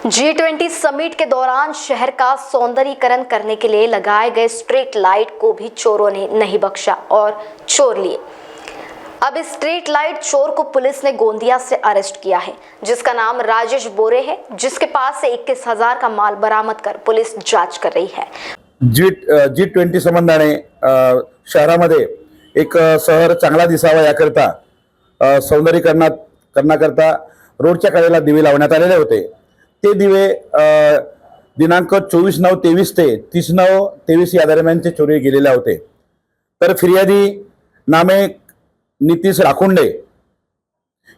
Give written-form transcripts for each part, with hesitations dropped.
G20 summit के दौरान शहर का सौंदर्यीकरण करने के लिए लगाए गए स्ट्रीट लाइट को भी चोरों ने नहीं बख्शा और चोर लिए। अब इस स्ट्रीट लाइट चोर को पुलिस ने गोंदिया से अरेस्ट किया है, जिसका नाम राजेश बोरे है, जिसके पास से 21,000 का माल बरामद कर पुलिस जांच कर रही है। G20 संबंधाने शहरामध्ये एक शहर चांगला दिसावा याकरता सौंदर्यीकरणाकरता रोडच्या कडेला दिवे लावण्यात आलेले होते। ते दिवे दिनांक 24/9/23 ते 30/9/23 या दरम्यानचे चोरी गेलेले होते। तर फिर्यादी नामे नितीश राखुंडे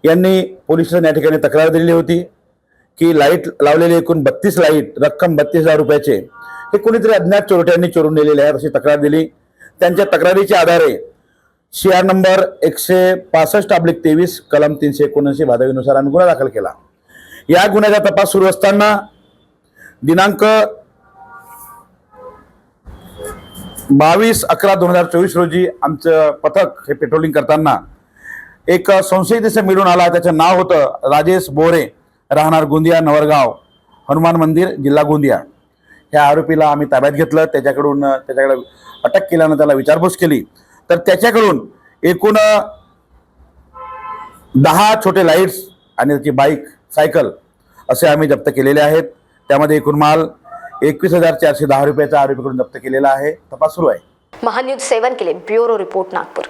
यांनी पोलिसांना या ठिकाणी तक्रार दिली होती की लाईट लावलेले एकूण 32 लाईट रक्कम 32,000 रुपयाचे हे कोणीतरी अज्ञात चोरट्यांनी चोरून नेलेले आहेत अशी तक्रार दिली। त्यांच्या तक्रारीच्या आधारे CR नंबर 165/23 कलम 379 भादवीनुसार आम्ही गुन्हा दाखल केला। या गुन्ह्याचा तपास सुरू असताना दिनांक 22/11/2024 रोजी आमचं पथक हे पेट्रोलिंग करताना एक संशयित दिसे मिळून आला। त्याचं नाव होतं राजेश बोरे, राहणार गोंदिया नवरगाव हनुमान मंदिर जिल्हा गोंदिया। ह्या आरोपीला आम्ही ताब्यात घेतलं। त्याच्याकडे अटक केल्यानं त्याला विचारपूस केली तर त्याच्याकडून एकूण 10 छोटे लाईट्स आणि त्याची बाईक सायकल असे आम्ही जप्त केलेले आहेत। त्यामध्ये एकूण माल 21,410 रुपयाचा आरोपीकडून जप्त केलेला आहे। तपास सुरू आहे। महान्यूज 7 के लिए ब्यूरो रिपोर्ट नागपुर।